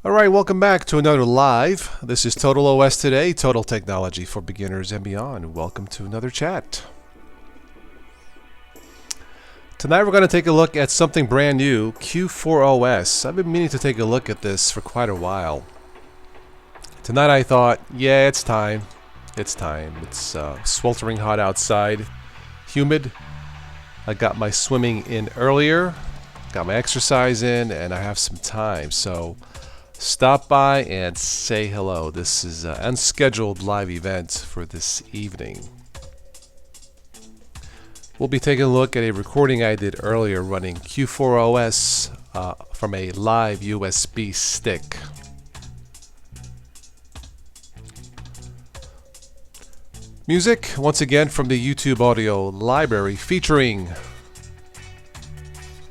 Alright, welcome back to another live. This is Total OS Today, Total Technology for Beginners and Beyond. Welcome to another chat. Tonight we're going to take a look at something brand new, Q4OS. I've been meaning to take a look at this for quite a while. Tonight I thought, yeah, it's time. It's time. It's sweltering hot outside, humid. I got my swimming in earlier, got my exercise in, and I have some time. So stop by and say hello. This is an unscheduled live event for this evening. We'll be taking a look at a recording I did earlier running Q4OS from a live USB stick. Music, once again from the YouTube audio library, featuring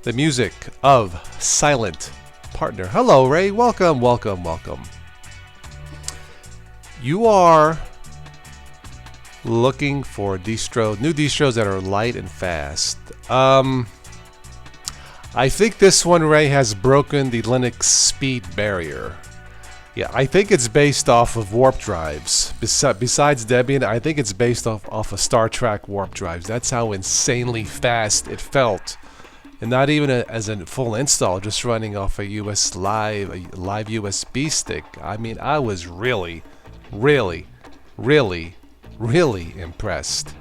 the music of Silent Partner. Hello, Ray. Welcome, welcome, welcome. You are looking for new distros that are light and fast. I think this one, Ray, has broken the Linux speed barrier. Yeah, I think it's based off of warp drives. Besides Debian, I think it's based off of Star Trek warp drives. That's how insanely fast it felt. And not even as a full install, just running off a live USB stick. I mean, I was really, really, really, really impressed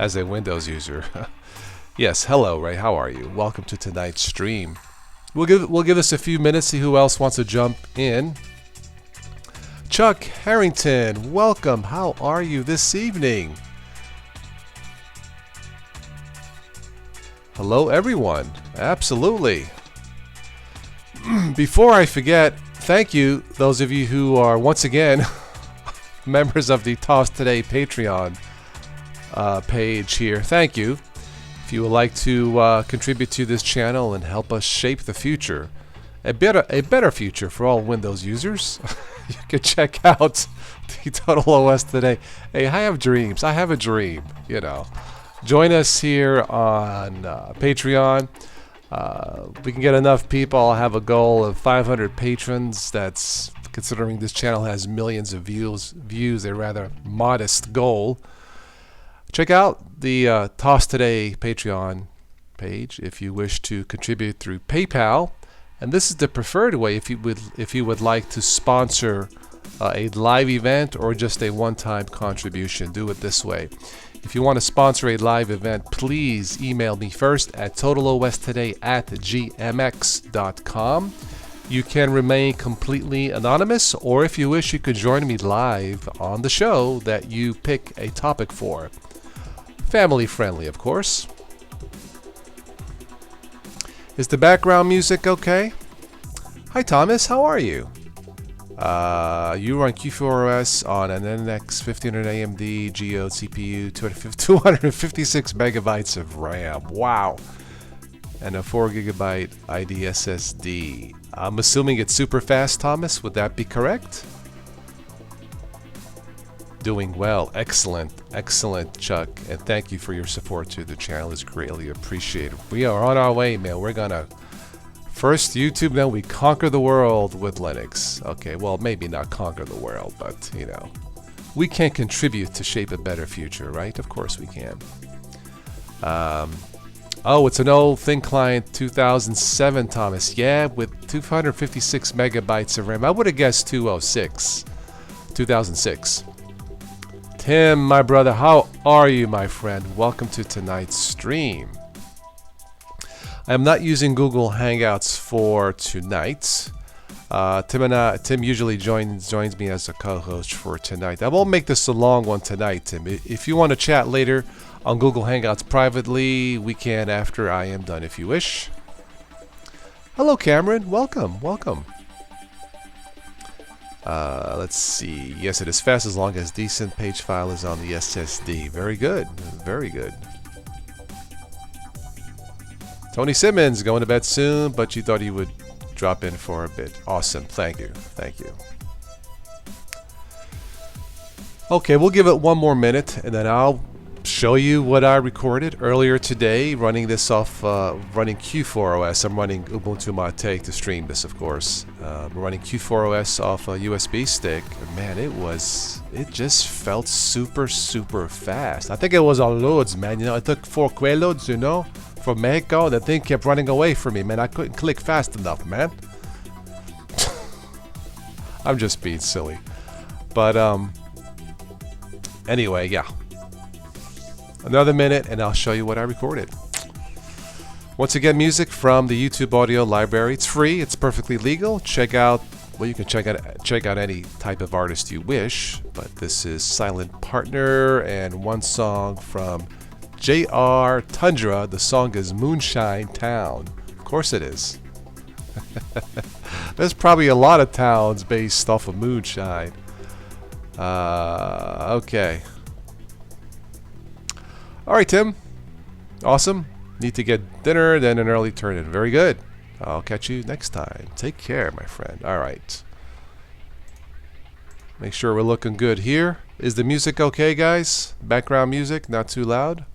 as a Windows user. Yes, hello, Ray. How are you? Welcome to tonight's stream. We'll give us a few minutes, see who else wants to jump in. Chuck Harrington, welcome. How are you this evening? Hello, everyone. Absolutely. Before I forget, thank you, those of you who are once again members of the Toss Today Patreon page here. Thank you. If you would like to contribute to this channel and help us shape the future, a better future for all Windows users, you can check out the Total OS Today. Hey, I have dreams. I have a dream, you know. Join us here on Patreon. We can get enough people. I'll have a goal of 500 patrons. That's, considering this channel has millions of views, a rather modest goal. Check out the Toss Today Patreon page if you wish to contribute through PayPal. And this is the preferred way if you would like to sponsor a live event or just a one-time contribution. Do it this way. If you want to sponsor a live event, please email me first at totalostoday@gmx.com. You can remain completely anonymous, or if you wish, you could join me live on the show that you pick a topic for. Family friendly, of course. Is the background music okay? Hi Thomas, how are you? You run Q4OS on an NX 1500 AMD Geode CPU, 256 megabytes of RAM. Wow. And a 4 gigabyte ID SSD. I'm assuming it's super fast, Thomas. Would that be correct? Doing well. Excellent. Excellent, Chuck. And thank you for your support to the channel. It's greatly appreciated. We are on our way, man. We're gonna first YouTube, then we conquer the world with Linux. Okay, well, maybe not conquer the world, but, you know, we can contribute to shape a better future, right? Of course we can. Oh, it's an old thin client 2007, Thomas. Yeah, with 256 megabytes of RAM. I would have guessed 2006. Tim, my brother, how are you, my friend? Welcome to tonight's stream. I am not using Google Hangouts for tonight. Tim usually joins me as a co-host for tonight. I won't make this a long one tonight, Tim. If you want to chat later on Google Hangouts privately, we can after I am done if you wish. Hello, Cameron. Welcome, welcome. Let's see. Yes, it is fast as long as decent page file is on the SSD. Very good. Very good. Tony Simmons, going to bed soon, but you thought he would drop in for a bit. Awesome. Thank you. Thank you. Okay, we'll give it one more minute, and then I'll show you what I recorded earlier today, running this off, running Q4OS. I'm running Ubuntu Mate to stream this, of course. We're running Q4OS off a USB stick. And man, it just felt super, super fast. I think it was on loads, man. You know, I took 4 Quaaludes, you know, from Mexico. The thing kept running away from me, man. I couldn't click fast enough, man. I'm just being silly. But, anyway, yeah. Another minute and I'll show you what I recorded. Once again, music from the YouTube audio library. It's free, it's perfectly legal. Check out, well, you can check out any type of artist you wish, but this is Silent Partner and one song from J.R. Tundra. The song is Moonshine Town. Of course it is. There's probably a lot of towns based off of moonshine. Okay. Alright, Tim. Awesome. Need to get dinner, then an early turn-in. Very good. I'll catch you next time. Take care, my friend. Alright. Make sure we're looking good here. Is the music okay, guys? Background music, not too loud?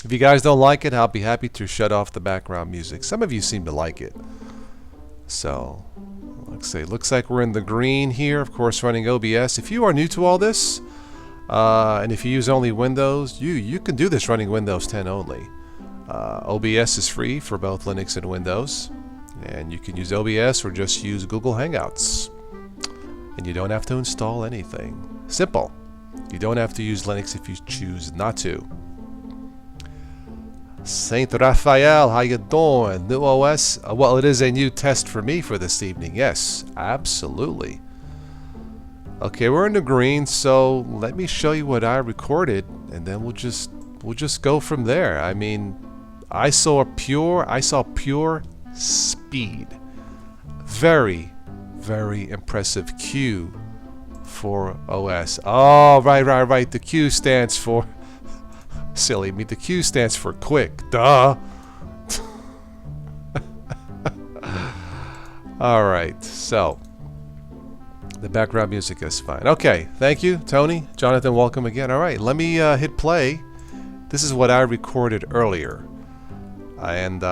If you guys don't like it, I'll be happy to shut off the background music. Some of you seem to like it. So, looks like we're in the green here. Of course, running OBS. If you are new to all this, and if you use only Windows, you can do this running Windows 10 only. OBS is free for both Linux and Windows, and you can use OBS or just use Google Hangouts, and you don't have to install anything. Simple. You don't have to use Linux if you choose not to. Saint Raphael, how you doing? New OS? Well, it is a new test for me for this evening. Yes, absolutely. Okay, we're in the green, so let me show you what I recorded, and then we'll just go from there. I mean, I saw pure speed. Very, very impressive Q4OS. Oh, right. The Q stands for silly me. The Q stands for quick. Duh. All right, so. The background music is fine. Okay, thank you, Tony. Jonathan, welcome again. All right, let me hit play. This is what I recorded earlier. And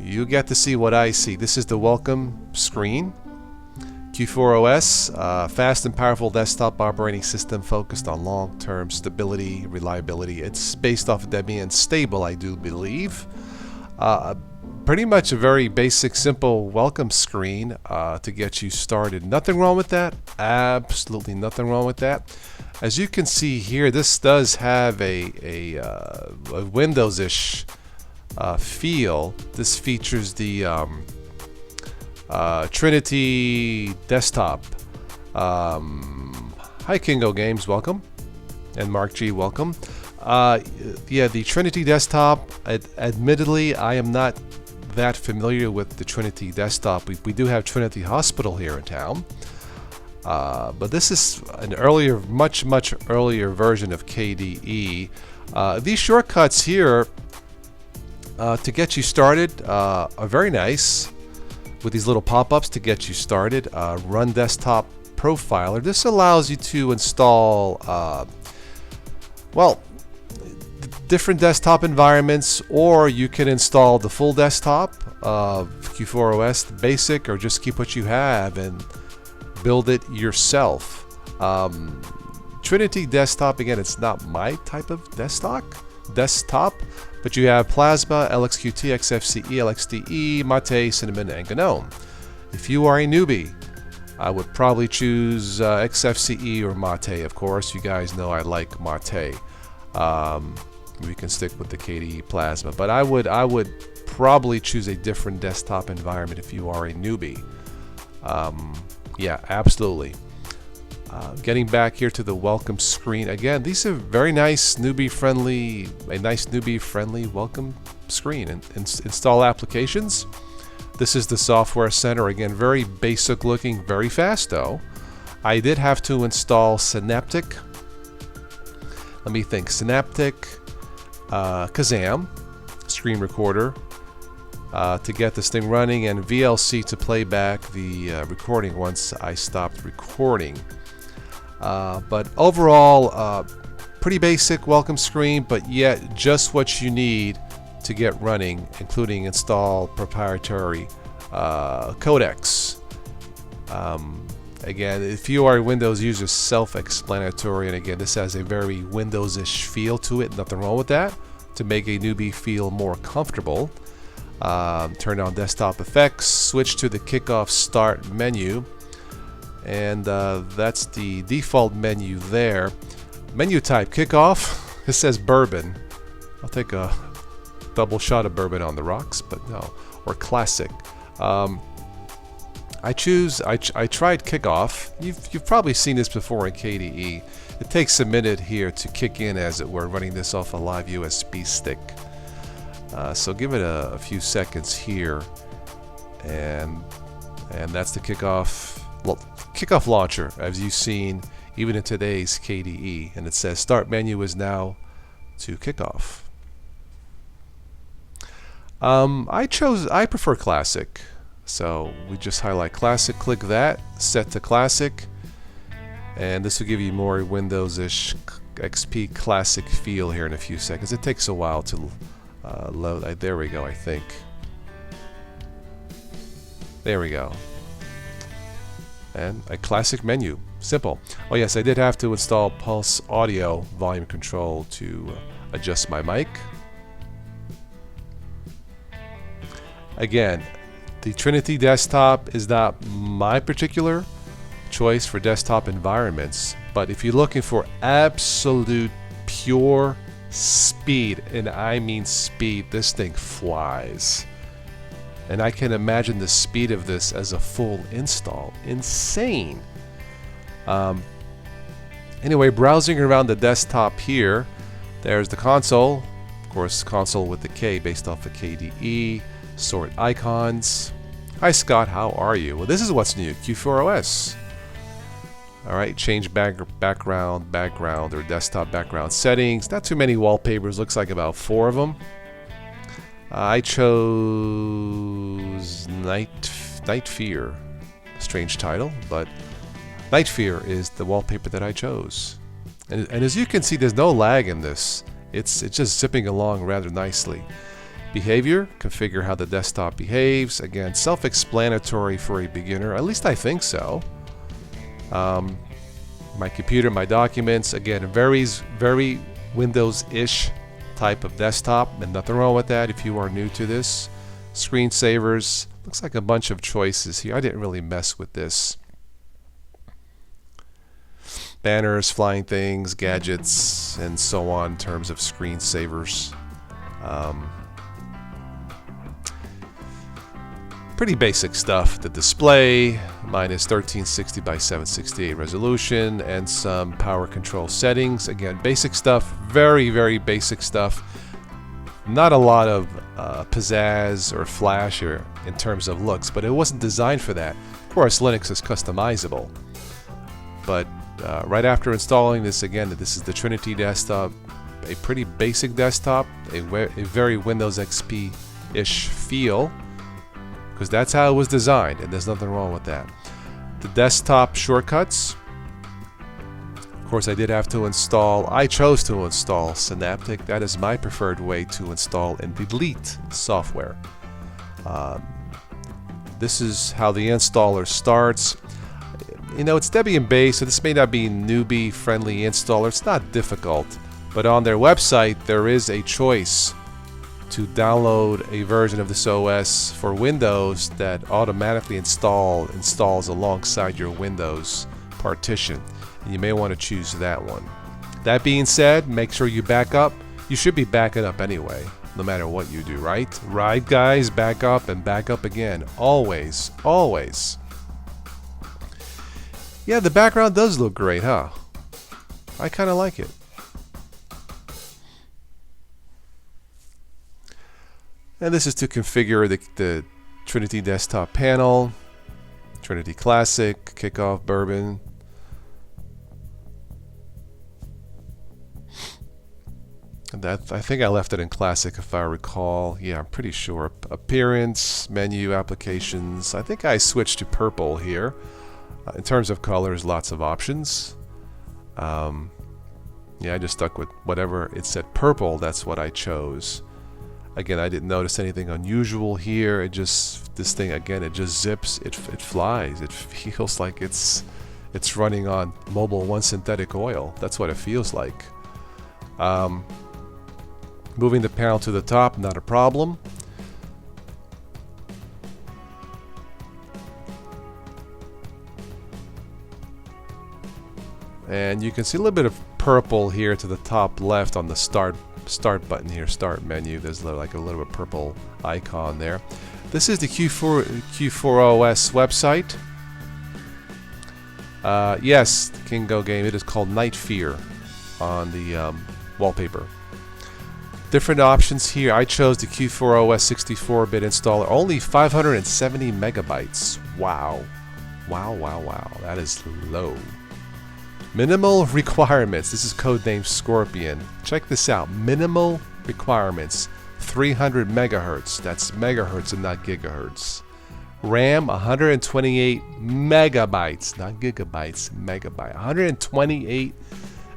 you get to see what I see. This is the welcome screen. Q4OS, fast and powerful desktop operating system focused on long-term stability, reliability. It's based off of Debian stable, I do believe. Pretty much a very basic, simple welcome screen to get you started. Nothing wrong with that. Absolutely nothing wrong with that. As you can see here, this does have a Windows-ish feel. This features the Trinity desktop. Hi, Kingo Games, welcome. And Mark G, welcome. Yeah, the Trinity desktop, admittedly, I am not that familiar with the Trinity desktop. We do have Trinity Hospital here in town, but this is an earlier, much earlier version of KDE. These shortcuts here to get you started are very nice, with these little pop-ups to get you started. Run Desktop Profiler. This allows you to install well, different desktop environments, or you can install the full desktop of Q4OS, the basic, or just keep what you have and build it yourself. Trinity desktop, again, it's not my type of desktop, but you have Plasma, LXQT, XFCE, LXDE, Mate, Cinnamon, and GNOME. If you are a newbie, I would probably choose XFCE or Mate, of course. You guys know I like Mate. We can stick with the KDE Plasma, but I would probably choose a different desktop environment if you are a newbie. Yeah, absolutely. Getting back here to the welcome screen again. These are very nice newbie-friendly, welcome screen. And install applications. This is the Software Center. Again, very basic looking, very fast though. I did have to install Synaptic. Let me think. Synaptic, Kazam, screen recorder, to get this thing running, and VLC to play back the recording once I stopped recording. But overall, Pretty basic welcome screen, but yet just what you need to get running, including install proprietary codecs. Again, if you are a Windows user, self-explanatory, and again, this has a very Windows-ish feel to it. Nothing wrong with that. To make a newbie feel more comfortable, turn on desktop effects, switch to the kickoff start menu, and that's the default menu there. Menu type kickoff. It says bourbon. I'll take a double shot of bourbon on the rocks, but no, or classic. I tried kickoff. You've probably seen this before in KDE. It takes a minute here to kick in, as it were, running this off a live USB stick. So give it a few seconds here, and that's the kickoff launcher, as you've seen even in today's KDE. And it says start menu is now to kickoff. I prefer classic. So we just highlight classic, click that, set to classic, and this will give you more Windows-ish XP classic feel here in a few seconds. It takes a while to load. There we go, I think. There we go. And a classic menu. Simple. Oh yes, I did have to install Pulse Audio volume control to adjust my mic. Again, the Trinity desktop is not my particular choice for desktop environments, but if you're looking for absolute pure speed, and I mean speed, this thing flies. And I can imagine the speed of this as a full install. Insane. Anyway, browsing around the desktop here, there's the console. Of course, console with the K based off of KDE. Sort icons. Hi Scott, how are you? Well, this is what's new, Q4OS. Alright, change background or desktop background settings. Not too many wallpapers, looks like about 4 of them. I chose Night Fear. Strange title, but Night Fear is the wallpaper that I chose. And as you can see, there's no lag in this. It's just zipping along rather nicely. Behavior, configure how the desktop behaves. Again, self-explanatory for a beginner, at least I think so. My computer, my documents, again, very Windows-ish type of desktop, and nothing wrong with that if you are new to this. Screensavers, looks like a bunch of choices here. I didn't really mess with this. Banners, flying things, gadgets, and so on in terms of screensavers. Pretty basic stuff. The display, mine is 1360 by 768 resolution, and some power control settings. Again, basic stuff, very basic stuff. Not a lot of pizzazz or flash or in terms of looks, but it wasn't designed for that. Of course, Linux is customizable, but right after installing this, again, this is the Trinity desktop, a pretty basic desktop, a very Windows XP-ish feel, because that's how it was designed, and there's nothing wrong with that. The desktop shortcuts, of course, I chose to install Synaptic. That is my preferred way to install and delete software. This is how the installer starts. You know, it's Debian based, so this may not be newbie friendly installer. It's not difficult, but on their website there is a choice to download a version of this OS for Windows that automatically installs alongside your Windows partition. And you may want to choose that one. That being said, make sure you back up. You should be backing up anyway, no matter what you do, right? Right, guys? Back up and back up again. Always. Yeah, the background does look great, huh? I kind of like it. And this is to configure the Trinity desktop panel, Trinity Classic, Kickoff, Bourbon. And I think I left it in Classic if I recall. Yeah, I'm pretty sure. Appearance, menu, applications. I think I switched to purple here. In terms of colors, lots of options. Yeah, I just stuck with whatever it said purple. That's what I chose. Again, I didn't notice anything unusual here. It just, this thing again, it just zips, it flies. It feels like it's running on Mobile One synthetic oil. That's what it feels like. Moving the panel to the top, not a problem. And you can see a little bit of purple here to the top left on the start button here, start menu. There's like a little bit purple icon there. This is the Q4OS website. Yes, the King Go game. It is called Night Fear on the wallpaper. Different options here. I chose the Q4OS 64-bit installer. Only 570 megabytes. Wow. Wow, wow, wow. That is low. Minimal requirements. This is codenamed Scorpion. Check this out. Minimal requirements. 300 megahertz. That's megahertz and not gigahertz. RAM 128 megabytes, not gigabytes, megabyte. 128.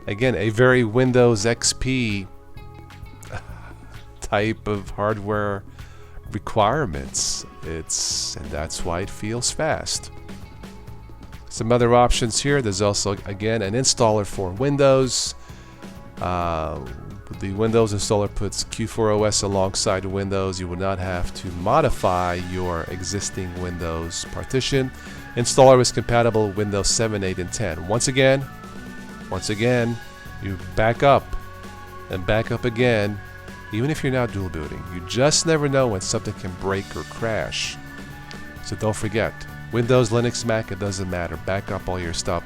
Again, a very Windows XP type of hardware requirements. And that's why it feels fast. Some other options here. There's also, again, an installer for Windows. The Windows installer puts Q4OS alongside Windows. You will not have to modify your existing Windows partition. Installer is compatible with Windows 7, 8, and 10. Once again, you back up and back up again, even if you're not dual booting. You just never know when something can break or crash. So don't forget. Windows, Linux, Mac, it doesn't matter. Back up all your stuff.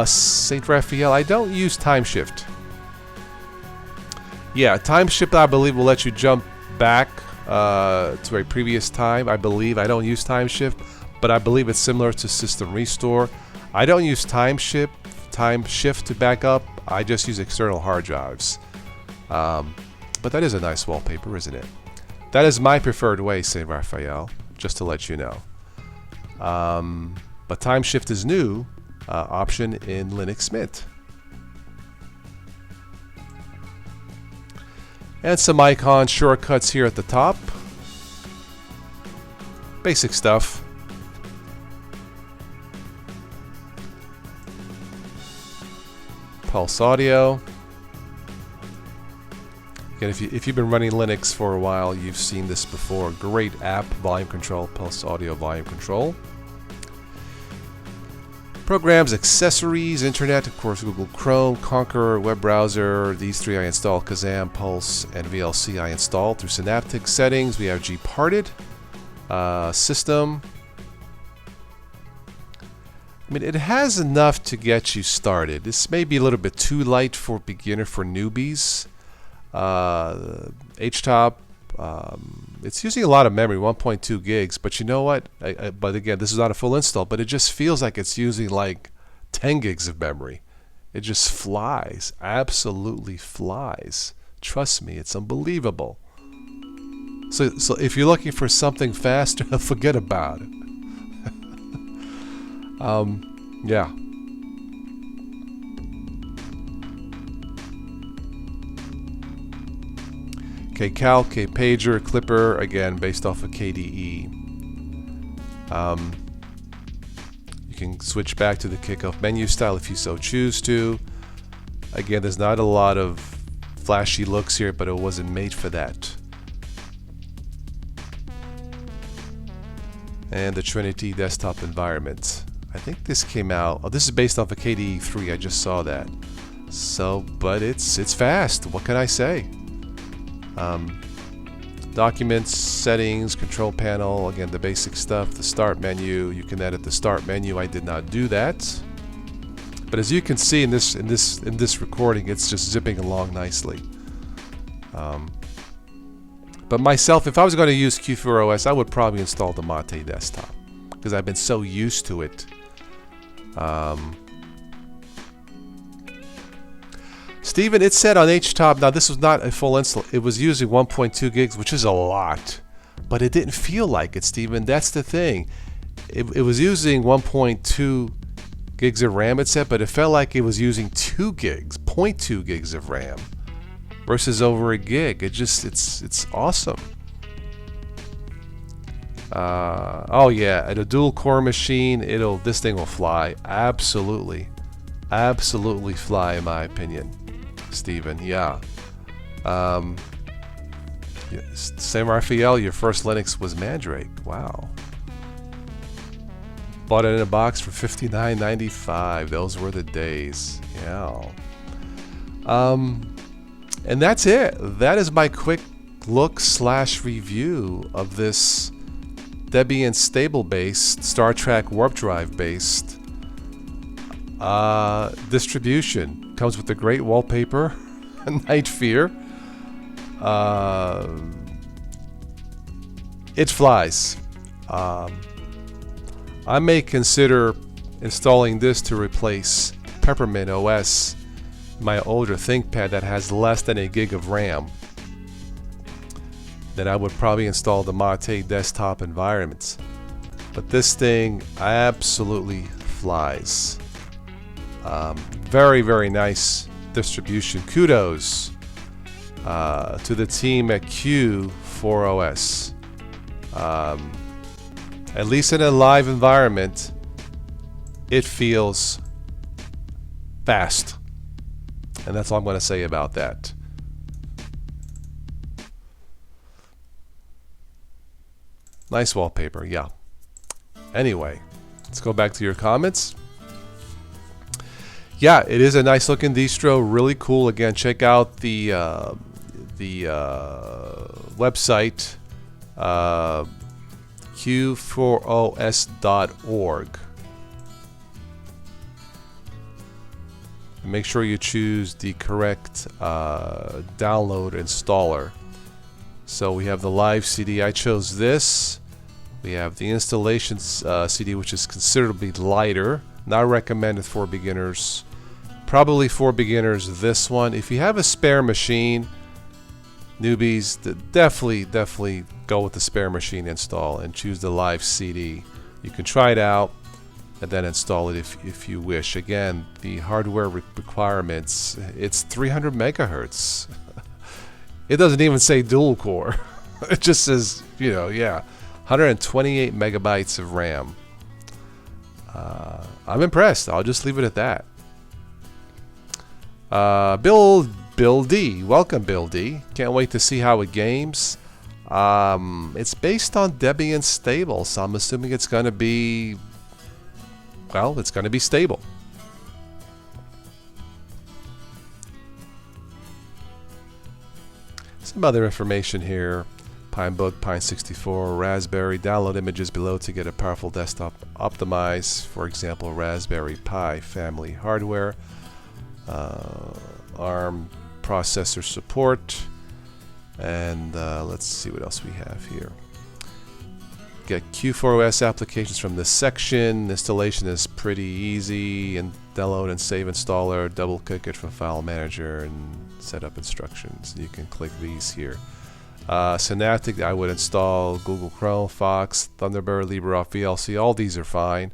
St. Raphael, I don't use time shift. Yeah, time shift I believe will let you jump back to a previous time. I believe. I don't use time shift, but I believe it's similar to system restore. I don't use time shift to back up. I just use external hard drives. But that is a nice wallpaper, isn't it? That is my preferred way, St. Raphael, just to let you know. But time shift is new option in Linux Mint. And some icon shortcuts here at the top. Basic stuff. Pulse audio. Again, if you've been running Linux for a while, you've seen this before. Great app, volume control, Pulse audio volume control. Programs, accessories, internet, of course, Google Chrome, Conqueror, web browser. These three I installed. Kazam, Pulse, and VLC I installed. Through Synaptic settings, we have gparted. System. I mean, it has enough to get you started. This may be a little bit too light for beginner, for newbies. HTOP. It's using a lot of memory, 1.2 gigs, but you know what? But again, this is not a full install, but it just feels like it's using like 10 gigs of memory. It just flies, absolutely flies. Trust me, it's unbelievable. So if you're looking for something faster, forget about it. Yeah. Calc, Pager, Clipper, again based off of KDE. You can switch back to the kickoff menu style if you so choose to. Again, there's not a lot of flashy looks here, but it wasn't made for that. And the Trinity desktop environment. I think this came out. Oh, this is based off of KDE 3. I just saw that. So, but it's fast. What can I say? Documents, settings, control panel, again the basic stuff, the start menu. You can edit the start menu. I did not do that, but as you can see in this recording, it's just zipping along nicely. But myself, if I was going to use Q4OS, I would probably install the Mate desktop because I've been so used to it. Steven, it said on HTOP, now this was not a full install, it was using 1.2 gigs, which is a lot, but it didn't feel like it, Steven. That's the thing. It was using 1.2 gigs of RAM it said, but it felt like it was using 2 gigs, 0.2 gigs of RAM versus over a gig. It's awesome. Oh yeah, at a dual core machine, this thing will fly. Absolutely fly, in my opinion, Steven. Yeah. Sam Raphael, your first Linux was Mandrake. Wow. Bought it in a box for $59.95. Those were the days. Yeah. And that's it. That is my quick look / review of this Debian stable-based, Star Trek warp drive-based distribution. Comes with a great wallpaper, Night Fear. It flies. I may consider installing this to replace Peppermint OS, my older ThinkPad that has less than a gig of RAM. Then I would probably install the Mate desktop environments. But this thing absolutely flies. Very nice distribution. Kudos to the team at Q4OS. At least in a live environment, it feels fast. And that's all I'm going to say about that. Nice wallpaper, yeah. Anyway, let's go back to your comments. Yeah, it is a nice looking distro, really cool. Again, check out the website, Q4OS.org. Make sure you choose the correct download installer. So we have the live CD. I chose this. We have the installation CD, which is considerably lighter. Not recommended for beginners. Probably for beginners, this one. If you have a spare machine, newbies, definitely go with the spare machine install and choose the live CD. You can try it out and then install it if you wish. Again, the hardware requirements, it's 300 megahertz. It doesn't even say dual core. It just says, 128 megabytes of RAM. I'm impressed. I'll just leave it at that. Bill D. Welcome, Bill D. Can't wait to see how it games. It's based on Debian stable, so I'm assuming it's going to be, it's going to be stable. Some other information here. Pinebook, Pine64, Raspberry. Download images below to get a powerful desktop optimized. For example, Raspberry Pi family hardware. ARM processor support. And let's see what else we have here. Get Q4OS applications from this section. Installation is pretty easy. And download and save installer. Double click it from File Manager and setup instructions. You can click these here. Synaptic, I would install Google Chrome, Fox, Thunderbird, LibreOffice, VLC. All these are fine.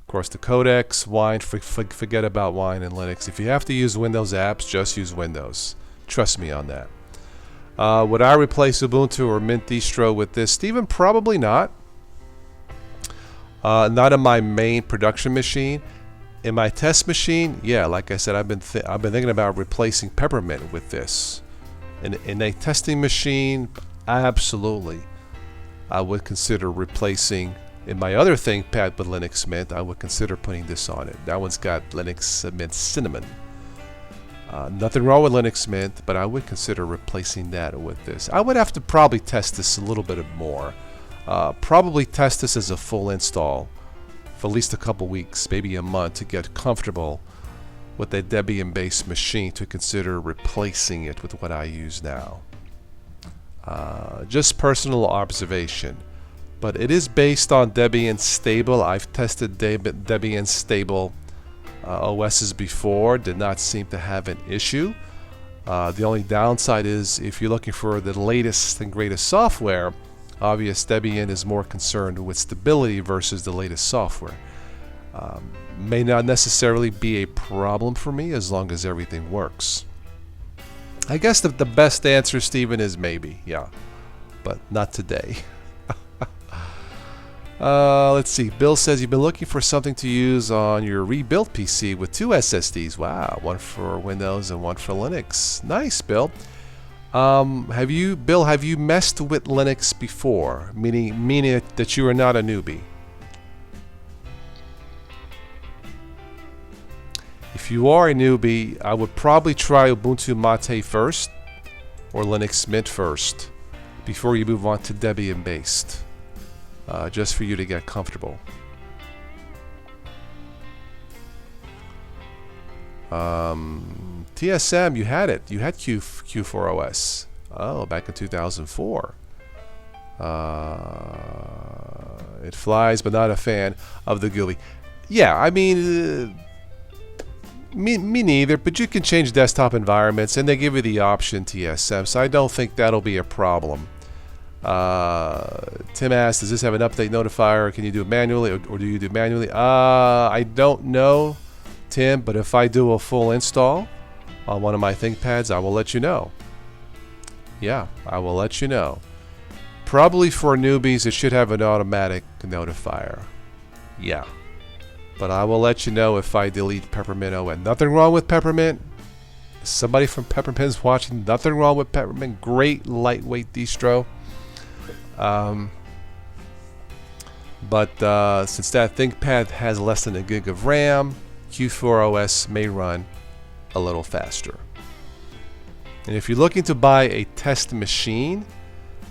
Of course, the codecs, Wine, forget about Wine and Linux. If you have to use Windows apps, just use Windows. Trust me on that. Would I replace Ubuntu or Mint distro with this? Steven, probably not. Not in my main production machine. In my test machine, yeah, like I said, I've been thinking about replacing Peppermint with this. In a testing machine, absolutely, I would consider replacing. In my other ThinkPad with Linux Mint, I would consider putting this on it. That one's got Linux Mint Cinnamon. Nothing wrong with Linux Mint, but I would consider replacing that with this. I would have to probably test this a little bit more. Probably test this as a full install for at least a couple weeks, maybe a month, to get comfortable with a Debian-based machine to consider replacing it with what I use now. Just personal observation. But it is based on Debian stable. I've tested Debian stable OSs before. Did not seem to have an issue. The only downside is if you're looking for the latest and greatest software, obvious Debian is more concerned with stability versus the latest software. May not necessarily be a problem for me as long as everything works. I guess the best answer, Stephen, is maybe, yeah, but not today. Let's see. Bill says you've been looking for something to use on your rebuilt PC with 2 SSDs. Wow, one for Windows and one for Linux. Nice, Bill. Have you messed with Linux before? Meaning that you are not a newbie. If you are a newbie, I would probably try Ubuntu Mate first, or Linux Mint first, before you move on to Debian based. Just for you to get comfortable. TSM, you had it. You had Q4OS. Oh, back in 2004. It flies, but not a fan of the GUI. Yeah, I mean, me neither. But you can change desktop environments, and they give you the option TSM. So I don't think that'll be a problem. Tim asked, does this have an update notifier? Can you do it manually, or do you do it manually? I don't know, Tim, but if I do a full install on one of my ThinkPads, I will let you know. Yeah, I will let you know. Probably for newbies, it should have an automatic notifier. Yeah, but I will let you know if I delete Peppermint OS. Nothing wrong with Peppermint. Somebody from Peppermint is watching. Nothing wrong with Peppermint. Great lightweight distro. But since that ThinkPad has less than a gig of RAM, Q4OS may run a little faster. And if you're looking to buy a test machine,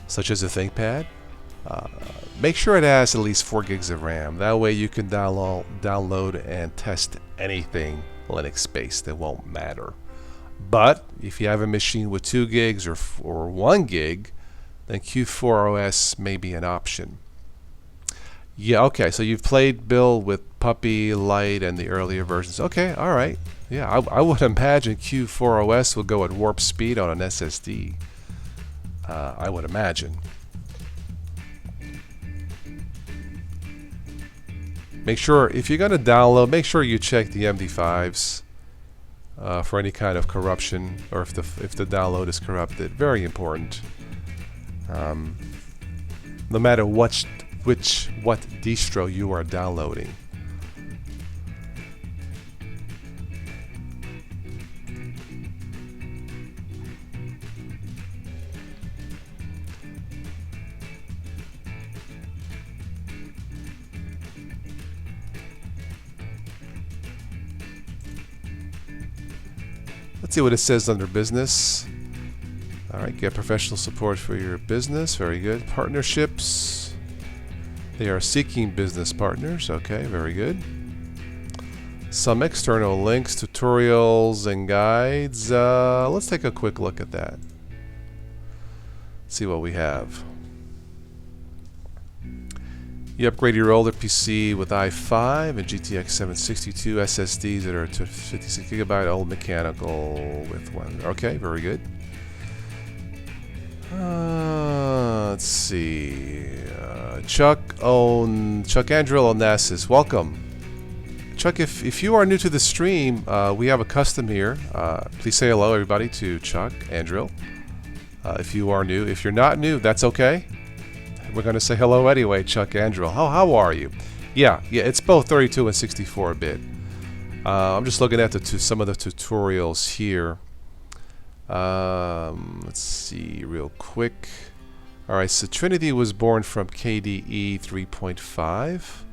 such as a ThinkPad, make sure it has at least 4 gigs of RAM. That way you can download and test anything Linux-based. It won't matter. But if you have a machine with 2 gigs or 1 gig, then Q4OS may be an option. Yeah, okay, so you've played, Bill, with Puppy, Lite, and the earlier versions. Okay, all right. Yeah, I would imagine Q4OS will go at warp speed on an SSD. I would imagine. Make sure, if you're going to download, make sure you check the MD5s for any kind of corruption, or if the download is corrupted. Very important. No matter what distro you are downloading. Let's see what it says under business. All right, get professional support for your business. Very good. Partnerships. They are seeking business partners. Okay, very good. Some external links, tutorials, and guides. Let's take a quick look at that. See what we have. You upgrade your older PC with i5 and GTX 762 SSDs that are 56 gigabyte old mechanical with one. Okay, very good. Let's see. Chuck Andrill Onassis, welcome. Chuck, if you are new to the stream, we have a custom here. Please say hello, everybody, to Chuck Andrill. If you are new, if you're not new, that's okay. We're going to say hello anyway, Chuck Andrill. How are you? Yeah, it's both 32 and 64 bit. I'm just looking at some of the tutorials here. Let's see real quick. Alright, so Trinity was born from KDE 3.5,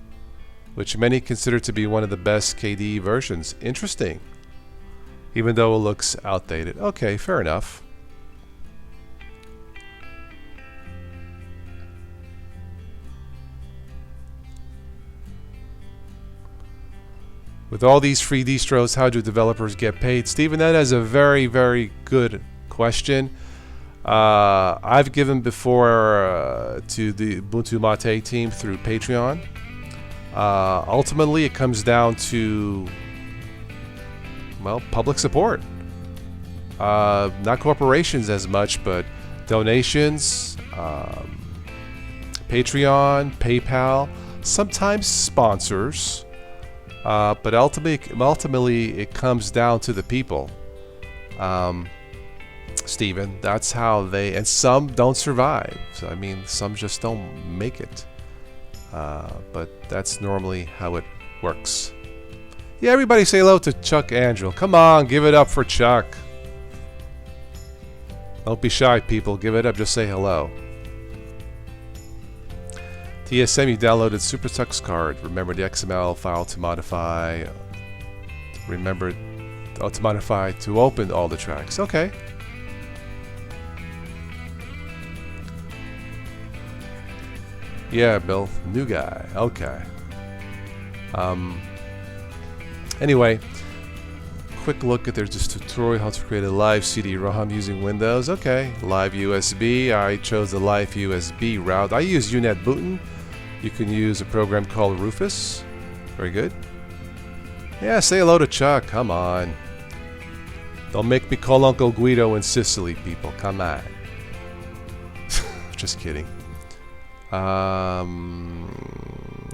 which many consider to be one of the best KDE versions. Interesting. Even though it looks outdated. Okay, fair enough. With all these free distros, how do developers get paid? Stephen, that is a very, very good question. I've given before to the Ubuntu Mate team through Patreon. Ultimately, it comes down to, well, public support. Not corporations as much, but donations, Patreon, PayPal, sometimes sponsors. But ultimately, it comes down to the people. Stephen, that's how they, and some don't survive. So, I mean, some just don't make it. But that's normally how it works. Yeah, everybody say hello to Chuck Angel. Come on, give it up for Chuck. Don't be shy, people. Give it up. Just say hello. TSM, you downloaded SuperTux card. Remember the XML file to modify. Remember to modify to open all the tracks. Okay. Yeah, Bill. New guy. Okay. Anyway, quick look at there's this tutorial how to create a live CD-ROM using Windows. Okay, live USB. I chose the live USB route. I use UNetbootin. You can use a program called Rufus. Very good. Yeah, say hello to Chuck. Come on. Don't make me call Uncle Guido in Sicily, people. Come on. Just kidding.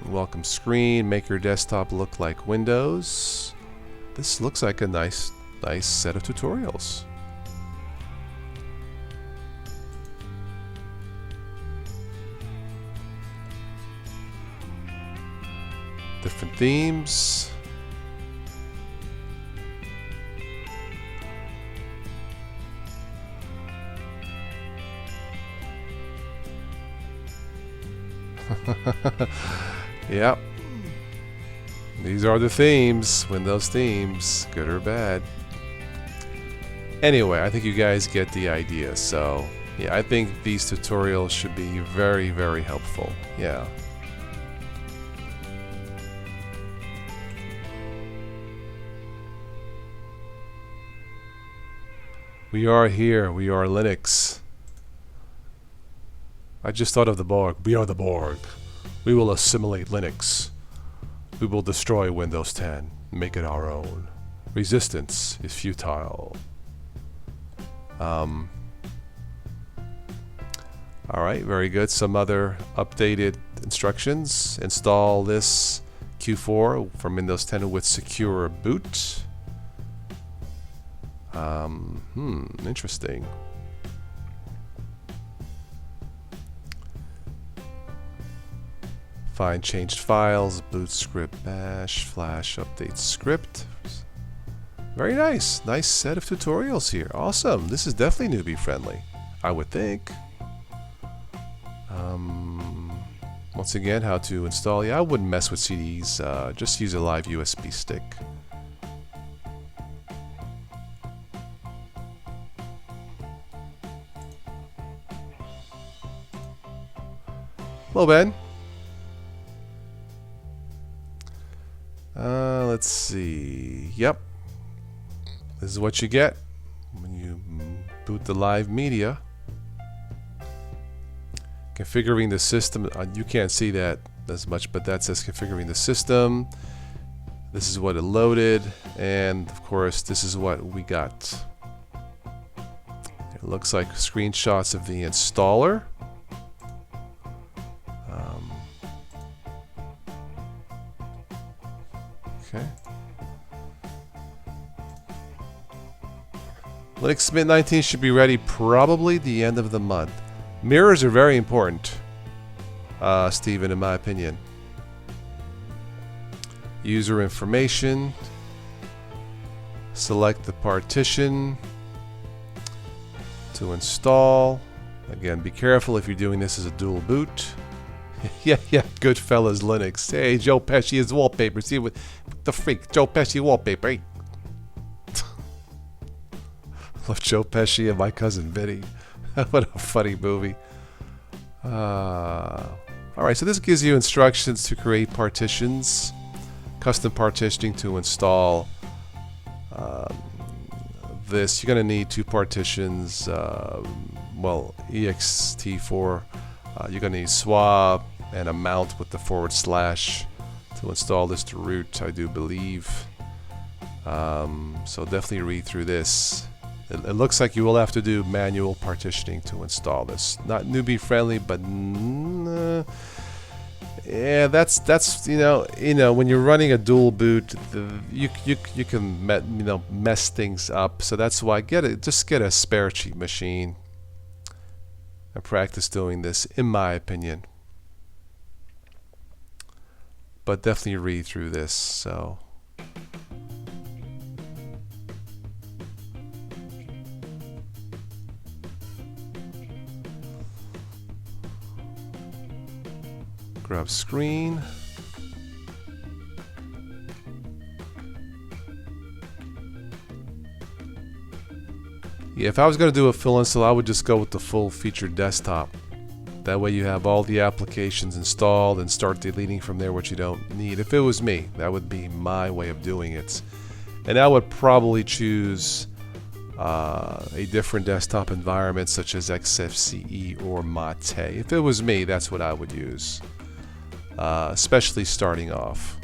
Welcome screen. Make your desktop look like Windows. This looks like a nice set of tutorials. Different themes. Yep. These are the themes, Windows themes, good or bad. Anyway, I think you guys get the idea. So, yeah, I think these tutorials should be very, very helpful. Yeah. We are here. We are Linux. I just thought of the Borg. We are the Borg. We will assimilate Linux. We will destroy Windows 10. Make it our own. Resistance is futile. Alright, very good. Some other updated instructions. Install this Q4 from Windows 10 with secure boot. Interesting. Find changed files, boot script bash, flash update script. Very nice. Nice set of tutorials here. Awesome. This is definitely newbie friendly, I would think. Once again, how to install. Yeah, I wouldn't mess with CDs. Just use a live USB stick. Hello, Ben. Let's see. Yep. This is what you get when you boot the live media. Configuring the system. You can't see that as much, but that says configuring the system. This is what it loaded, and of course, this is what we got. It looks like screenshots of the installer. Okay. Linux Mint 19 should be ready probably the end of the month. Mirrors are very important, Steven, in my opinion. User information. Select the partition to install. Again, be careful if you're doing this as a dual boot. yeah, Goodfellas Linux. Hey, Joe Pesci is wallpaper. See what the freak? Joe Pesci wallpaper. Hey. Love Joe Pesci and My Cousin Vinny. What a funny movie. Alright, so this gives you instructions to create partitions. Custom partitioning to install this. You're going to need two partitions. Well, ext4. You're going to need swap and a mount with the / to install this to root, I do believe. So definitely read through this. It looks like you will have to do manual partitioning to install this. Not newbie friendly, but Yeah, that's when you're running a dual boot, you can mess things up. So that's why just get a spare cheap machine and practice doing this, in my opinion. But definitely read through this. So. Grab screen. Yeah, if I was going to do a full install, I would just go with the full featured desktop. That way you have all the applications installed and start deleting from there what you don't need. If it was me, that would be my way of doing it. And I would probably choose a different desktop environment such as XFCE or Mate. If it was me, that's what I would use. Especially starting off.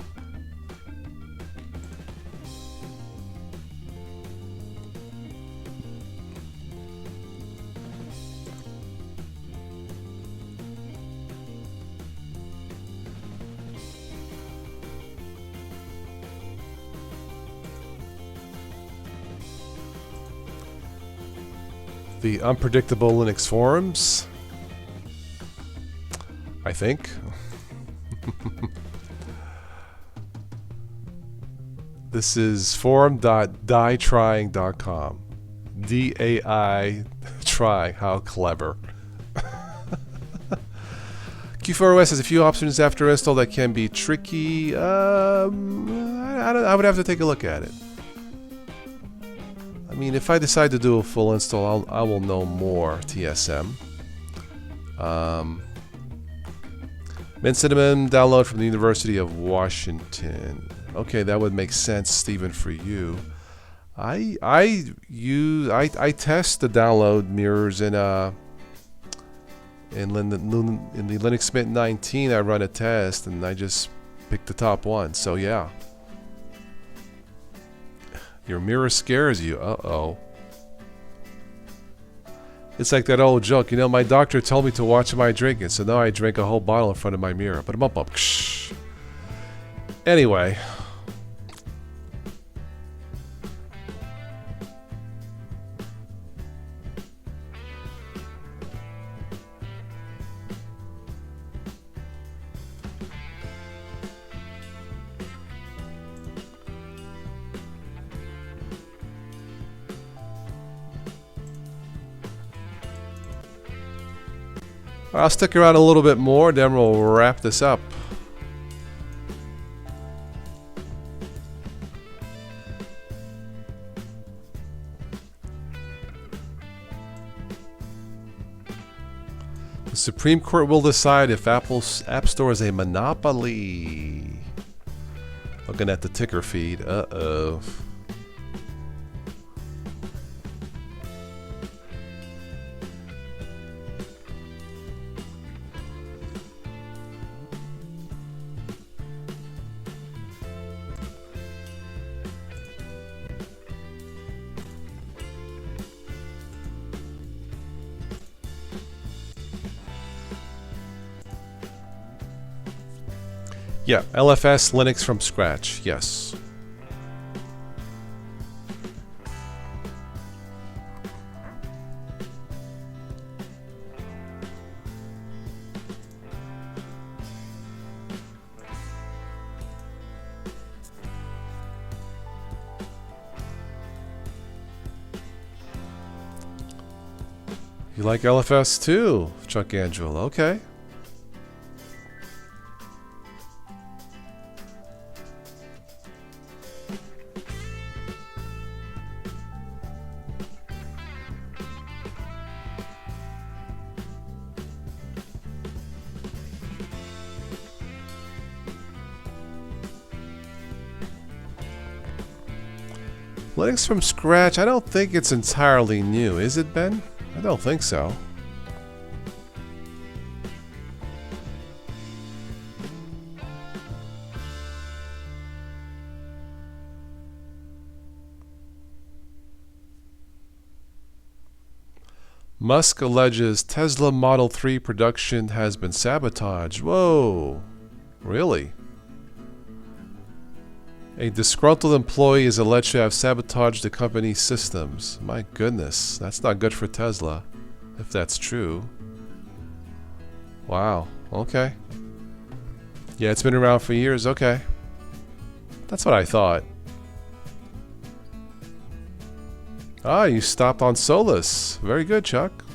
The unpredictable Linux forums, I think. This is forum.dietrying.com. D-A-I trying. How clever. Q4OS has a few options after install that can be tricky. I would have to take a look at it. I mean, if I decide to do a full install, I will know more. TSM. Mint-Cinnamon download from the University of Washington. Okay, that would make sense, Stephen, for you. I test the download mirrors in the Linux Mint 19. I run a test and I just pick the top one. So yeah, your mirror scares you. Uh-oh. It's like that old joke, my doctor told me to watch my drinking, so now I drink a whole bottle in front of my mirror. But I'm up. Anyway. I'll stick around a little bit more, then we'll wrap this up. The Supreme Court will decide if Apple's App Store is a monopoly. Looking at the ticker feed. Uh-oh. Yeah, LFS Linux from scratch, yes. You like LFS too, Chuck Angelo, okay. Linux from scratch, I don't think it's entirely new, is it, Ben? I don't think so. Musk alleges Tesla Model 3 production has been sabotaged. Whoa. Really? A disgruntled employee is alleged to have sabotaged the company's systems. My goodness, that's not good for Tesla, if that's true. Wow, okay. Yeah, it's been around for years, okay. That's what I thought. Ah, you stopped on Solus. Very good, Chuck.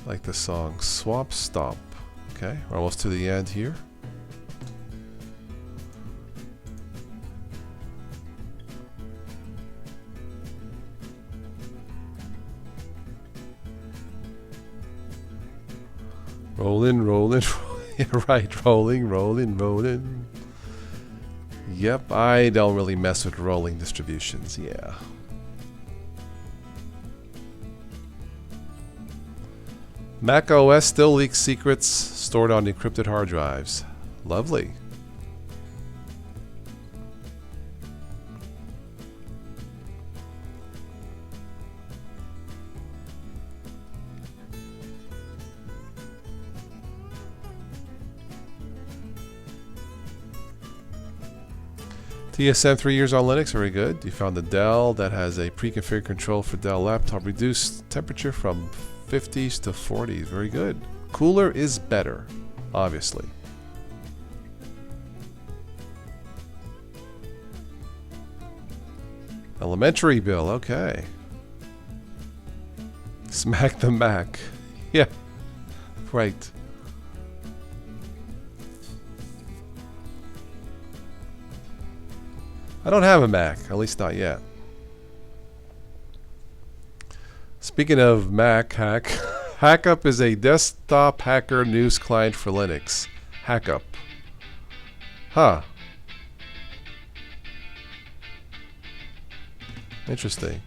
Like the song Swap Stop. Okay, we're almost to the end here. Rolling, rolling, yeah, right, rolling, rolling, rolling. Yep, I don't really mess with rolling distributions, yeah. Mac OS still leaks secrets stored on encrypted hard drives. Lovely. TSM 3 years on Linux, very good. You found the Dell that has a pre-configured control for Dell laptop. Reduced temperature from 50s to 40s, very good. Cooler is better, obviously. Elementary bill, okay. Smack the Mac. Yeah, right. I don't have a Mac, at least not yet. Speaking of Mac hack, Hackup is a desktop hacker news client for Linux. Hackup. Huh. Interesting.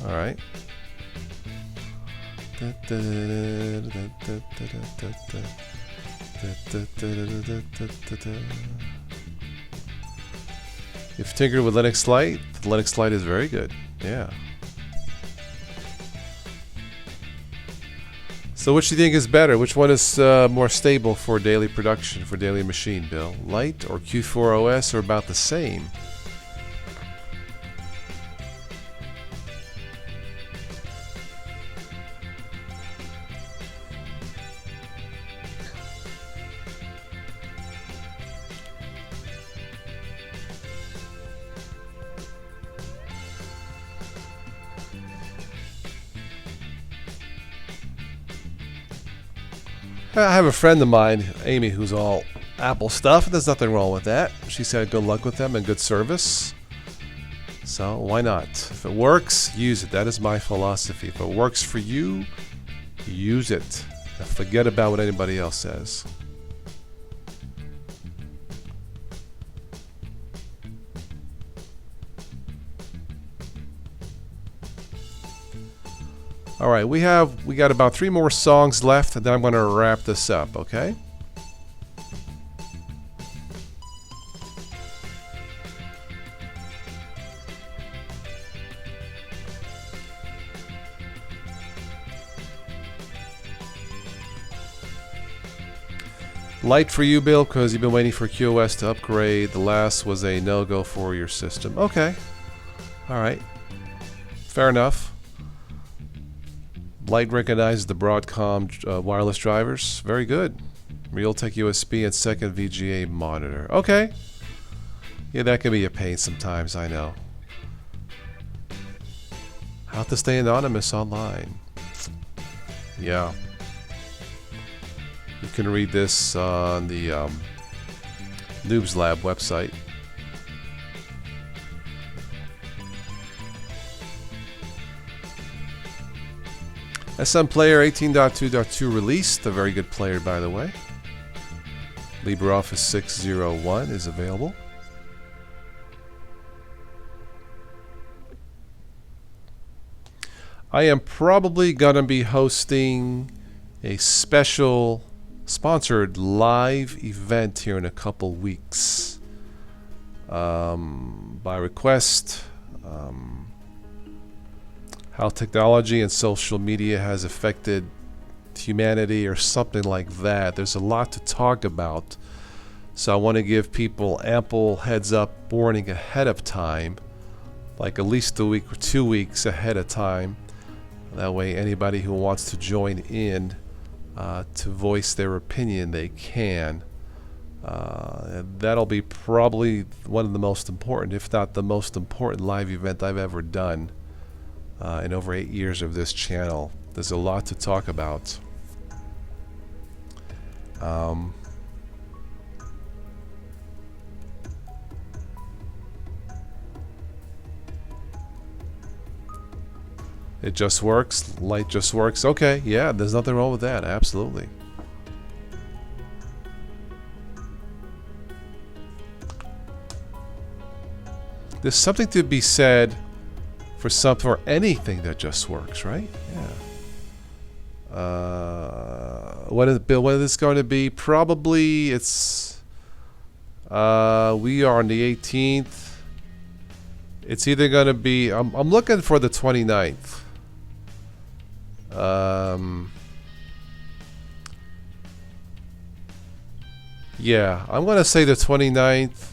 All right. If tinkered with Linux Lite, the Linux Lite is very good. Yeah. So which do you think is better? Which one is more stable for daily production, for daily machine, Bill? Lite or Q4OS are about the same? I have a friend of mine, Amy, who's all Apple stuff. There's nothing wrong with that. She said good luck with them and good service. So why not? If it works, use it. That is my philosophy. If it works for you, use it. And forget about what anybody else says. All right, we got about 3 more songs left, and then I'm going to wrap this up, okay? Light for you, Bill, because you've been waiting for QoS to upgrade. The last was a no-go for your system. Okay. All right. Fair enough. Light recognizes the Broadcom wireless drivers. Very good. Realtek USB and second VGA monitor. Okay. Yeah, that can be a pain sometimes, I know. How to stay anonymous online. Yeah. You can read this on the Noobs Lab website. SM Player 18.2.2 released. A very good player, by the way. LibreOffice 601 is available. I am probably going to be hosting a special sponsored live event here in a couple weeks. By request, how technology and social media has affected humanity or something like that. There's a lot to talk about. So I want to give people ample heads up warning ahead of time, like at least a week or 2 weeks ahead of time. That way anybody who wants to join in to voice their opinion, they can. That'll be probably one of the most important, if not the most important live event I've ever done in over 8 years of this channel. There's a lot to talk about. It just works. Light just works. Okay, yeah, there's nothing wrong with that. Absolutely. There's something to be said for anything that just works, right? Yeah. What is Bill? When is this going to be? Probably it's. We are on the 18th. It's either going to be. I'm looking for the 29th. Yeah, I'm going to say the 29th.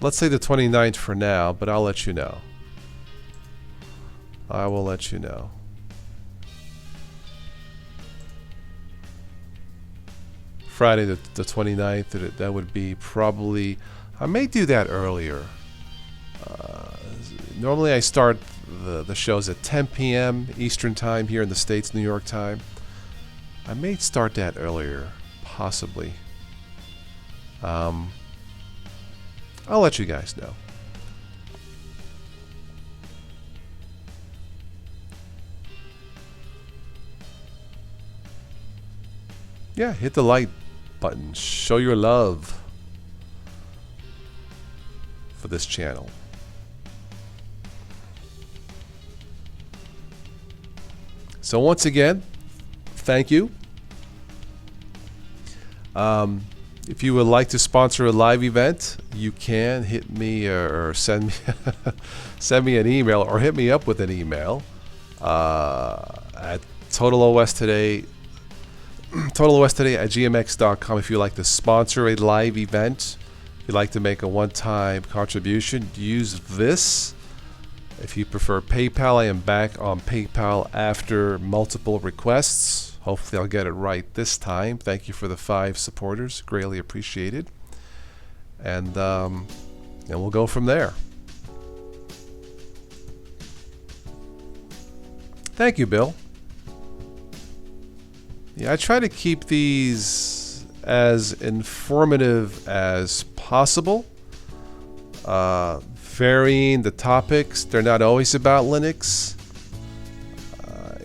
Let's say the 29th for now, but I'll let you know. I will let you know. Friday the 29th, that would be probably... I may do that earlier. Normally I start the shows at 10 p.m. Eastern Time here in the States, New York time. I may start that earlier, possibly. I'll let you guys know. Yeah, hit the like button. Show your love for this channel. So once again, thank you. If you would like to sponsor a live event, you can hit me or send me send me an email or hit me up with an email at TotalOS Today at gmx.com. If you'd like to sponsor a live event, if you'd like to make a one-time contribution, use this. If you prefer PayPal, I am back on PayPal after multiple requests. Hopefully I'll get it right this time. Thank you for the 5 supporters. Greatly appreciated. And we'll go from there. Thank you, Bill. Yeah, I try to keep these as informative as possible. Varying the topics. They're not always about Linux.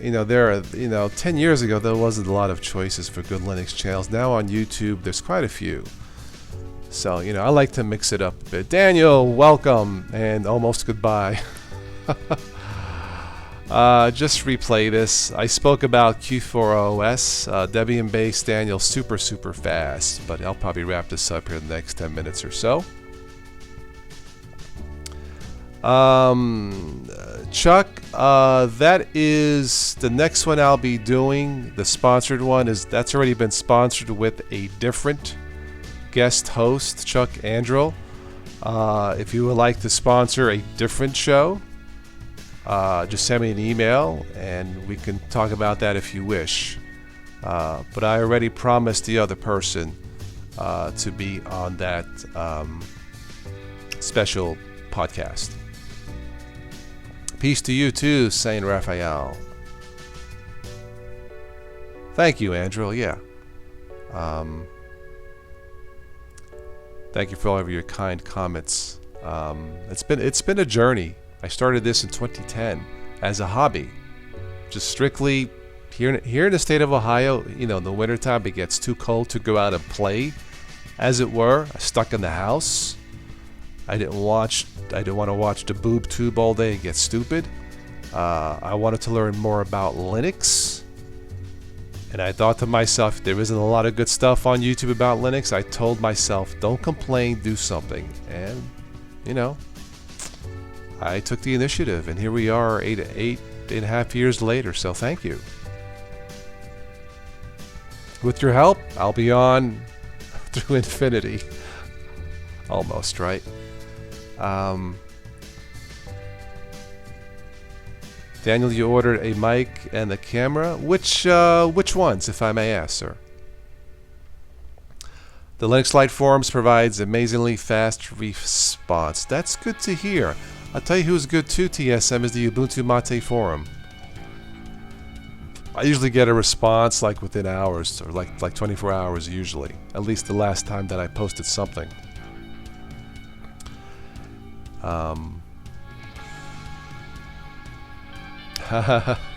10 years ago there wasn't a lot of choices for good Linux channels. Now on YouTube there's quite a few. So, I like to mix it up a bit. Daniel, welcome and almost goodbye. Just replay this. I spoke about Q4OS, Debian based. Daniel, super fast, but I'll probably wrap this up here in the next 10 minutes or so. Chuck, that is the next one I'll be doing. The sponsored one that's already been sponsored with a different guest host, Chuck Andrew. If you would like to sponsor a different show, just send me an email and we can talk about that if you wish. But I already promised the other person to be on that special podcast. Peace to you too, Saint Raphael. Thank you, Andrew. Yeah. Thank you for all of your kind comments. It's been a journey. I started this in 2010 as a hobby, just strictly here in the state of Ohio. In the wintertime it gets too cold to go out and play, as it were. Stuck in the house. I didn't want to watch the boob tube all day and get stupid. I wanted to learn more about Linux. And I thought to myself, there isn't a lot of good stuff on YouTube about Linux. I told myself, don't complain, do something. And, I took the initiative, and here we are, eight and a half years later. So thank you. With your help, I'll be on through infinity. Almost, right? Daniel, you ordered a mic and a camera. Which ones, if I may ask, sir? The Linux Lite forums provides amazingly fast response. That's good to hear. I'll tell you who's good too, TSM, is the Ubuntu Mate forum. I usually get a response like within hours, or like 24 hours usually. At least the last time that I posted something.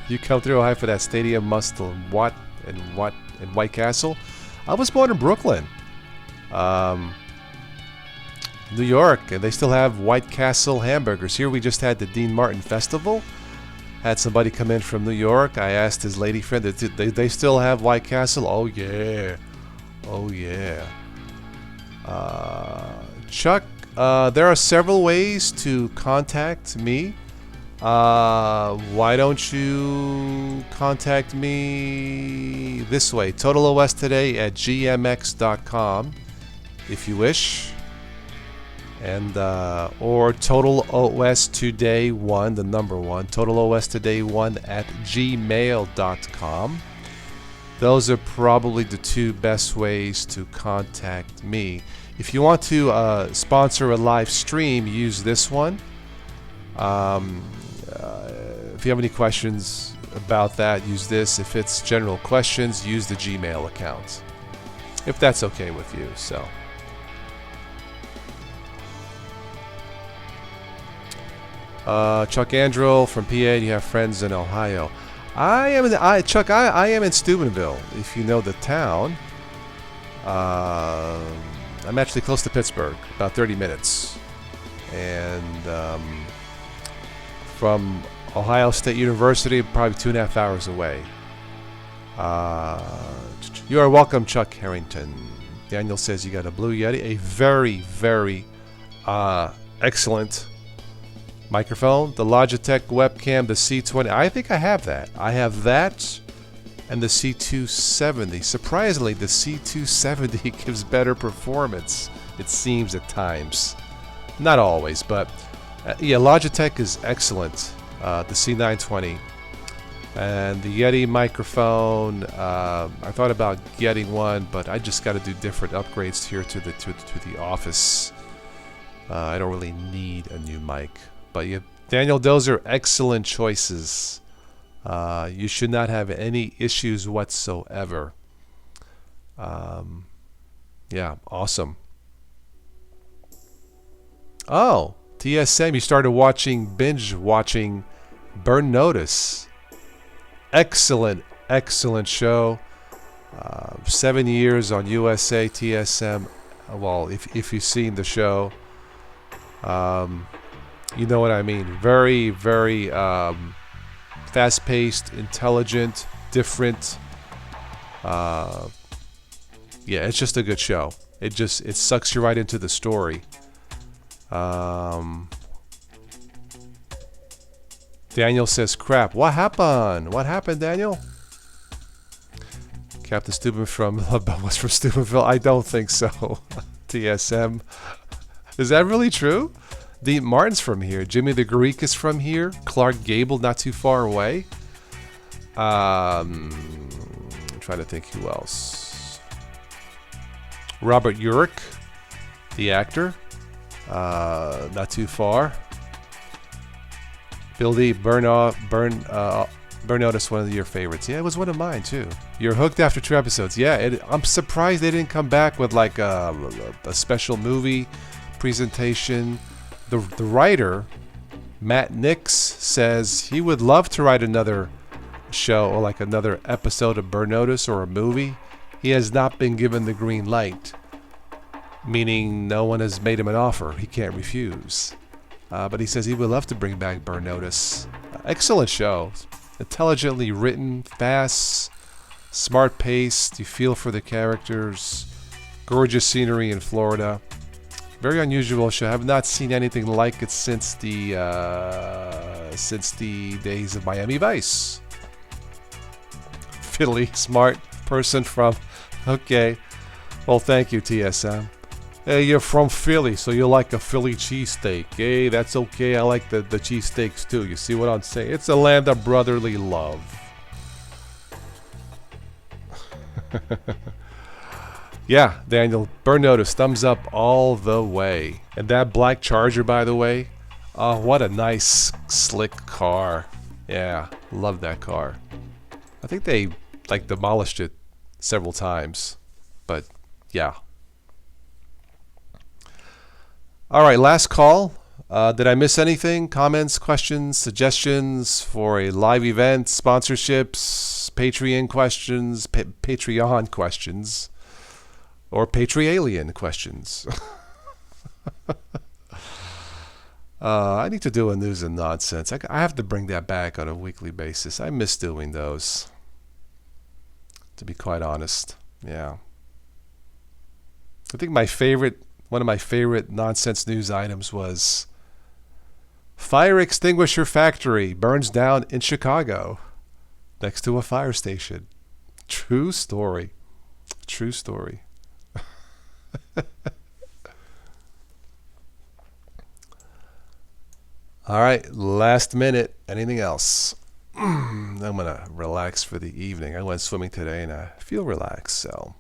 You come through Ohio for that stadium must and White Castle. I was born in Brooklyn, New York, and they still have White Castle hamburgers. Here we just had the Dean Martin Festival. Had somebody come in from New York. I asked his lady friend, they still have White Castle? Oh yeah, oh yeah. Chuck, there are several ways to contact me. Why don't you contact me this way? TotalOSToday@gmx.com if you wish. And or TotalOSToday1, the number 1, TotalOSToday1@gmail.com. Those are probably the two best ways to contact me. If you want to sponsor a live stream, use this one. If you have any questions about that, use this. If it's general questions, use the Gmail account. If that's okay with you, so. Chuck Andrew from PA, you have friends in Ohio. Chuck, I am in Steubenville, if you know the town. I'm actually close to Pittsburgh, about 30 minutes. And from Ohio State University, probably 2.5 hours away. You are welcome, Chuck Harrington. Daniel says you got a Blue Yeti, a very, very excellent microphone. The Logitech webcam, the C20. I think I have that. I have that and the C270. Surprisingly, the C270 gives better performance, it seems at times. Not always, but yeah, Logitech is excellent. The C920 and the Yeti microphone. I thought about getting one, but I just got to do different upgrades here to the office. I don't really need a new mic, but yeah, Daniel, those are excellent choices. You should not have any issues whatsoever. Yeah, awesome. Oh, TSM, you started binge watching Burn Notice. Excellent, excellent show. 7 years on USA TSM. Well, if you've seen the show, you know what I mean. Very, very fast-paced, intelligent, different. Yeah, it's just a good show. It sucks you right into the story. Daniel says, crap. What happened? What happened, Daniel? Captain Steuben was from Steubenville? I don't think so. TSM. Is that really true? Dean Martin's from here. Jimmy the Greek is from here. Clark Gable, not too far away. I'm trying to think who else. Robert Urich, the actor. Not too far. Bill D, Burn Notice, one of your favorites. Yeah, it was one of mine too. You're hooked after 2 episodes. Yeah, I'm surprised they didn't come back with like a special movie presentation. The writer, Matt Nix, says he would love to write another show or like another episode of Burn Notice or a movie. He has not been given the green light, meaning no one has made him an offer he can't refuse. But he says he would love to bring back Burn Notice. Excellent show. Intelligently written, fast, smart paced. You feel for the characters. Gorgeous scenery in Florida. Very unusual show. I have not seen anything like it since the days of Miami Vice. Philly smart person from. Okay. Well, thank you, TSM. Hey, you're from Philly, so you like a Philly cheesesteak. Hey, that's okay. I like the cheesesteaks too. You see what I'm saying? It's a land of brotherly love. Yeah, Daniel, burn notice, thumbs up all the way. And that black Charger, by the way, oh, what a nice, slick car. Yeah, love that car. I think they, like, demolished it several times. But, yeah. All right, last call. Did I miss anything? Comments, questions, suggestions for a live event, sponsorships, Patreon questions, Patreon questions, or Patrealien questions? I need to do a news and nonsense. I have to bring that back on a weekly basis. I miss doing those, to be quite honest. Yeah. I think one of my favorite nonsense news items was fire extinguisher factory burns down in Chicago next to a fire station. True story. True story. All right, last minute. Anything else? I'm going to relax for the evening. I went swimming today and I feel relaxed, so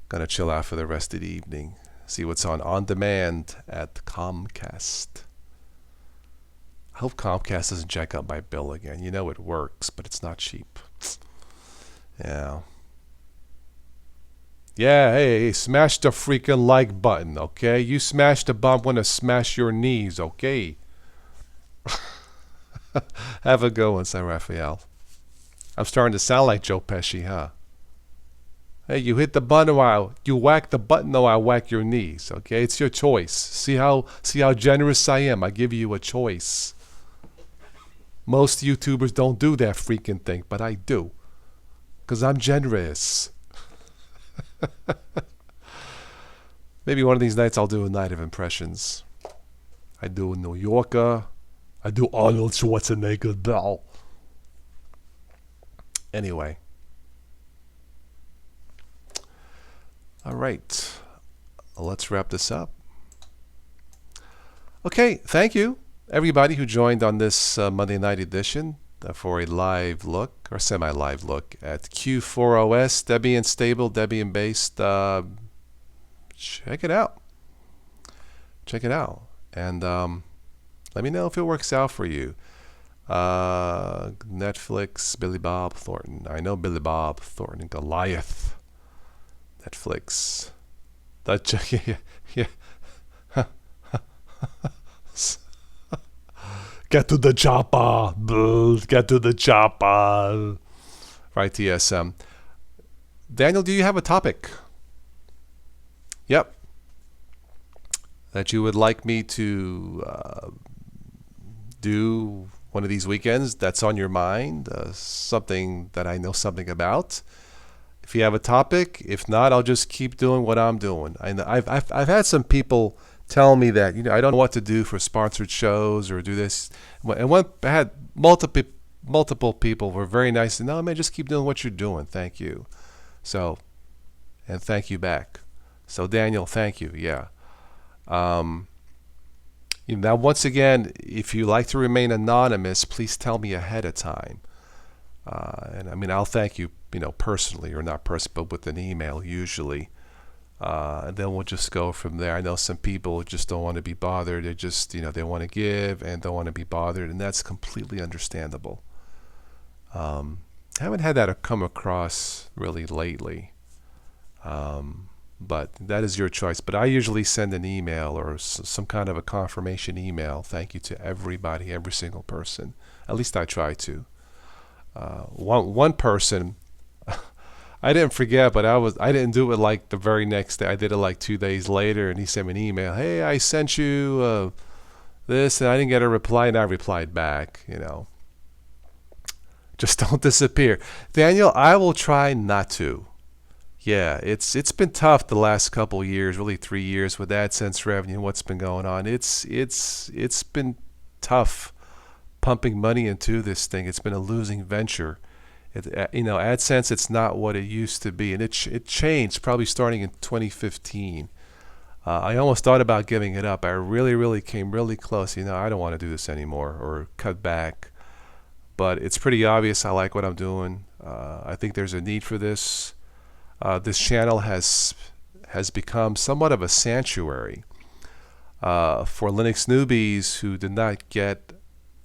going to chill out for the rest of the evening. See what's on demand at Comcast. I hope Comcast doesn't jack up my bill again. You know it works, but it's not cheap. Yeah. Yeah, hey, smash the freaking like button, okay? You smash the button when I smash your knees, okay? Have a good one, San Rafael. I'm starting to sound like Joe Pesci, huh? Hey, you hit the button while you whack the button, though I whack your knees, okay? It's your choice. See how generous I am. I give you a choice. Most YouTubers don't do that freaking thing, but I do. Because I'm generous. Maybe one of these nights I'll do a night of impressions. I do a New Yorker. I do Arnold Schwarzenegger Bell. Anyway. All right. Let's wrap this up. Okay, thank you, everybody who joined on this Monday night edition for a live look, or semi-live look, at Q4OS, Debian stable, Debian based. Check it out. Check it out. And let me know if it works out for you. Netflix, Billy Bob Thornton. I know Billy Bob Thornton, Goliath. Netflix. Yeah. Get to the chopper. Get to the chopper. Right, TSM. Daniel, do you have a topic? Yep. That you would like me to do one of these weekends that's on your mind? Something that I know something about? If you have a topic, if not, I'll just keep doing what I'm doing. I've had some people tell me that, I don't know what to do for sponsored shows or do this. And I had multiple people were very nice. No, man, just keep doing what you're doing. Thank you. So, and thank you back. So, Daniel, thank you. Yeah. Now, once again, if you like to remain anonymous, please tell me ahead of time. And I mean, I'll thank you, personally, or not personally, but with an email usually. And then we'll just go from there. I know some people just don't want to be bothered. They just, they want to give and don't want to be bothered, and that's completely understandable. I haven't had that come across really lately. But that is your choice. But I usually send an email or some kind of a confirmation email. Thank you to everybody, every single person. At least I try to. One person, I didn't forget, but I didn't do it like the very next day. I did it like 2 days later, and he sent me an email. Hey, I sent you this, and I didn't get a reply, and I replied back. Just don't disappear, Daniel. I will try not to. Yeah, it's been tough the last couple years, really 3 years with AdSense revenue and what's been going on. It's been tough pumping money into this thing. It's been a losing venture. AdSense, it's not what it used to be, and it changed probably starting in 2015. I almost thought about giving it up. I really came really close. I don't want to do this anymore or cut back. But it's pretty obvious I like what I'm doing. I think there's a need for this. This channel has become somewhat of a sanctuary for Linux newbies who did not get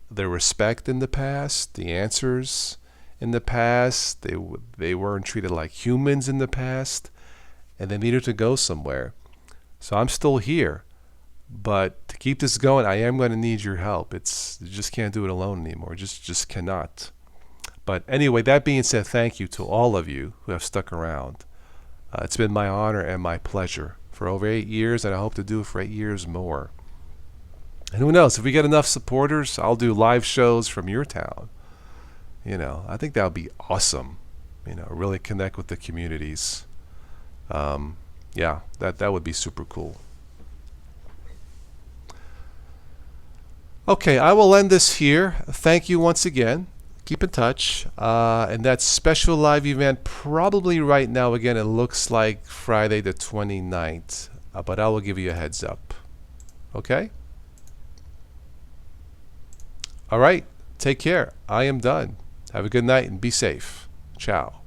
the respect in the past, the answers in the past. They weren't treated like humans in the past, and they needed to go somewhere. So I'm still here, but to keep this going, I am going to need your help. You just can't do it alone anymore. Just cannot. But anyway, that being said, thank you to all of you who have stuck around. It's been my honor and my pleasure for over 8 years, and I hope to do it for 8 years more. And who knows, if we get enough supporters, I'll do live shows from your town. I think that would be awesome. Really connect with the communities. Yeah, that would be super cool. Okay, I will end this here. Thank you once again. Keep in touch. And that special live event, probably right now, again, it looks like Friday the 29th. But I will give you a heads up. Okay? All right. Take care. I am done. Have a good night and be safe. Ciao.